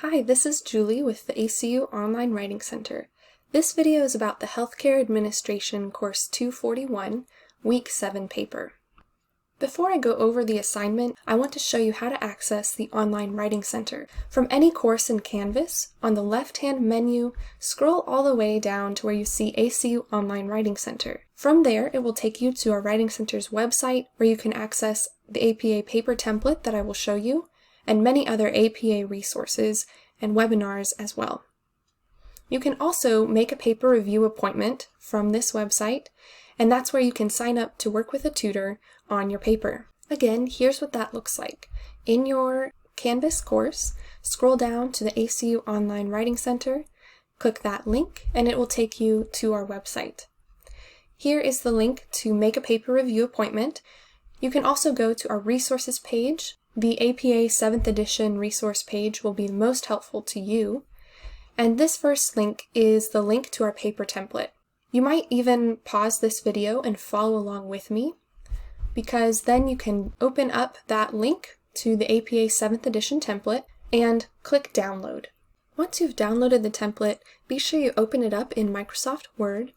Hi, this is Julie with the ACU Online Writing Center. This video is about the Healthcare Administration Course 241, Week 7 paper. Before I go over the assignment, I want to show you how to access the Online Writing Center. From any course in Canvas, on the left-hand menu, scroll all the way down to where you see ACU Online Writing Center. From there, it will take you to our Writing Center's website, where you can access the APA paper template that I will show you, and many other APA resources and webinars as well. You can also make a paper review appointment from this website, and that's where you can sign up to work with a tutor on your paper. Again, here's what that looks like. In your Canvas course, scroll down to the ACU Online Writing Center, click that link, and it will take you to our website. Here is the link to make a paper review appointment. You can also go to our resources page. The APA 7th edition resource page will be most helpful to you. And this first link is the link to our paper template. You might even pause this video and follow along with me, because then you can open up that link to the APA 7th edition template and click download. Once you've downloaded the template, be sure you open it up in Microsoft Word.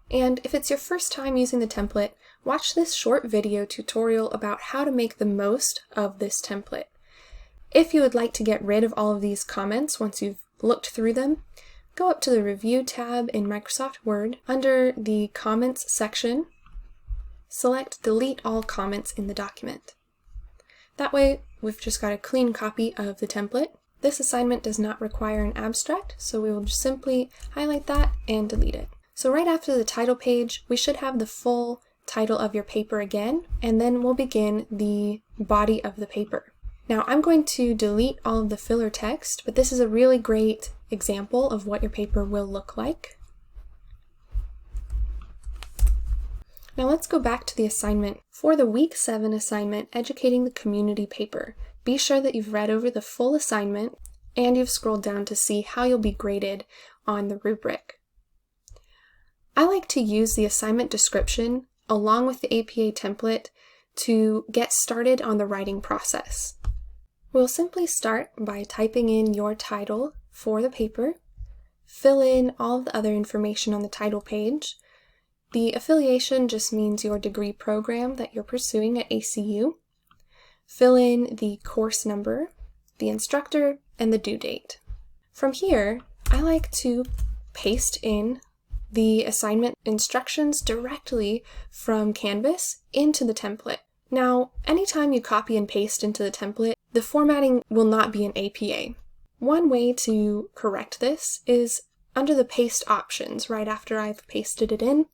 And if it's your first time using the template, watch this short video tutorial about how to make the most of this template. If you would like to get rid of all of these comments once you've looked through them, go up to the Review tab in Microsoft Word. Under the Comments section, select Delete All Comments in the document. That way, we've just got a clean copy of the template. This assignment does not require an abstract, so we will just simply highlight that and delete it. So right after the title page, we should have the full title of your paper again, and then we'll begin the body of the paper. Now I'm going to delete all of the filler text, but this is a really great example of what your paper will look like. Now let's go back to the assignment. For the Week 7 assignment, Educating the Community paper, be sure that you've read over the full assignment and you've scrolled down to see how you'll be graded on the rubric. I like to use the assignment description along with the APA template to get started on the writing process. We'll simply start by typing in your title for the paper, fill in all of the other information on the title page. The affiliation just means your degree program that you're pursuing at ACU. Fill in the course number, the instructor, and the due date. From here, I like to paste in the assignment instructions directly from Canvas into the template. Now, anytime you copy and paste into the template, the formatting will not be an APA. One way to correct this is under the paste options. Right after I've pasted it in,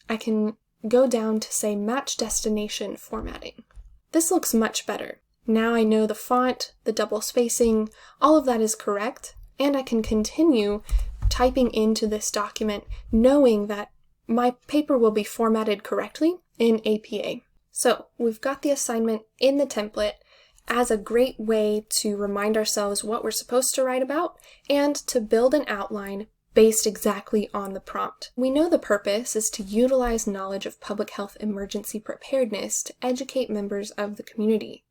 I can go down to say Match Destination Formatting. This looks much better. Now I know the font, the double spacing, all of that is correct, and I can continue typing into this document knowing that my paper will be formatted correctly in APA. So we've got the assignment in the template as a great way to remind ourselves what we're supposed to write about and to build an outline based exactly on the prompt. We know the purpose is to utilize knowledge of public health emergency preparedness to educate members of the community.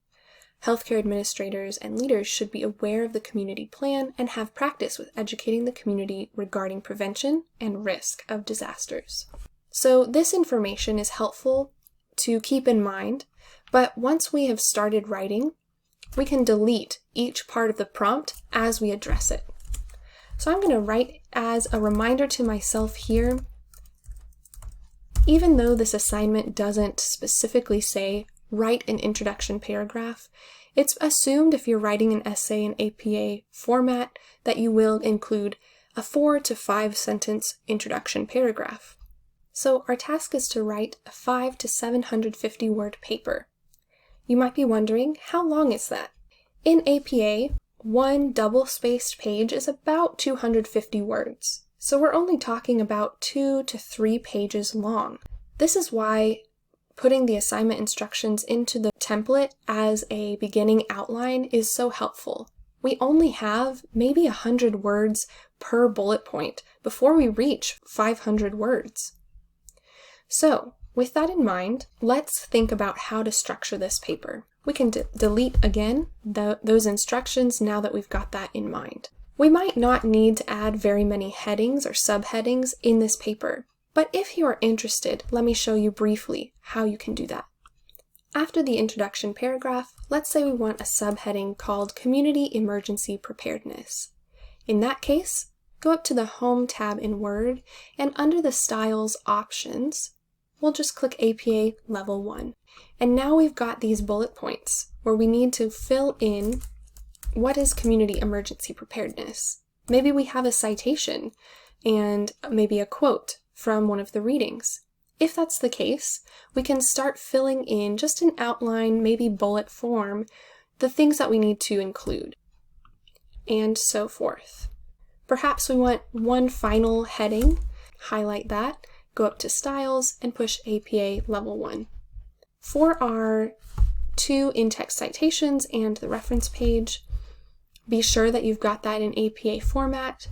Healthcare administrators and leaders should be aware of the community plan and have practice with educating the community regarding prevention and risk of disasters. So this information is helpful to keep in mind, but once we have started writing, we can delete each part of the prompt as we address it. So I'm going to write as a reminder to myself here, even though this assignment doesn't specifically say write an introduction paragraph, it's assumed if you're writing an essay in APA format that you will include a 4 to 5 sentence introduction paragraph. So our task is to write a 500 to 750 word paper. You might be wondering, how long is that? In APA, one double-spaced page is about 250 words. So we're only talking about 2 to 3 pages long. This is why putting the assignment instructions into the template as a beginning outline is so helpful. We only have maybe 100 words per bullet point before we reach 500 words. So, with that in mind, let's think about how to structure this paper. We can delete again those instructions now that we've got that in mind. We might not need to add very many headings or subheadings in this paper, but if you are interested, let me show you briefly how you can do that. After the introduction paragraph, let's say we want a subheading called Community Emergency Preparedness. In that case, go up to the Home tab in Word, and under the Styles options, we'll just click APA Level 1. And now we've got these bullet points where we need to fill in what is community emergency preparedness. Maybe we have a citation and maybe a quote from one of the readings. If that's the case, we can start filling in just an outline, maybe bullet form, the things that we need to include, and so forth. Perhaps we want one final heading, highlight that, go up to Styles, and push APA Level 1. For our 2 in-text citations and the reference page, be sure that you've got that in APA format.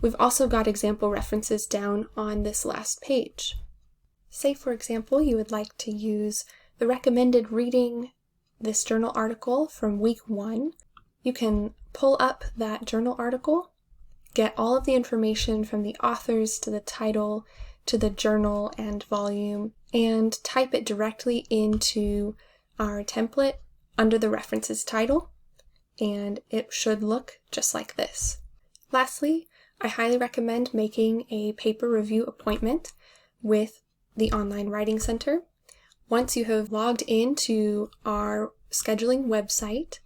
We've also got example references down on this last page. Say, for example, you would like to use the recommended reading, this journal article from week 1. You can pull up that journal article, get all of the information from the authors to the title, to the journal and volume, and type it directly into our template under the references title, and it should look just like this. Lastly, I highly recommend making a paper review appointment with the Online Writing Center. Once you have logged into our scheduling website,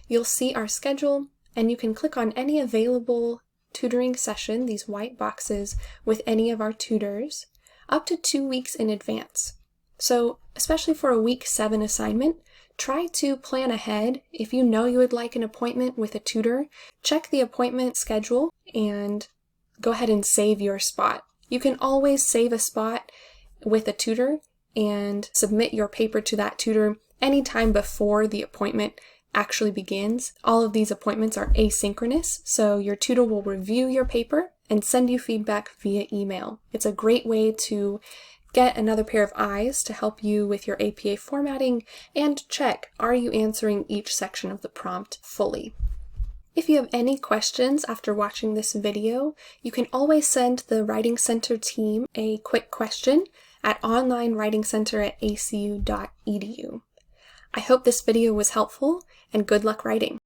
you'll see our schedule, and you can click on any available tutoring session, these white boxes, with any of our tutors, up to 2 weeks in advance. So, especially for a week 7 assignment, try to plan ahead. If you know you would like an appointment with a tutor, check the appointment schedule and go ahead and save your spot. You can always save a spot with a tutor and submit your paper to that tutor anytime before the appointment actually begins. All of these appointments are asynchronous, so your tutor will review your paper and send you feedback via email. It's a great way to get another pair of eyes to help you with your APA formatting and check, are you answering each section of the prompt fully? If you have any questions after watching this video, you can always send the Writing Center team a quick question at onlinewritingcenter@acu.edu. I hope this video was helpful, and good luck writing!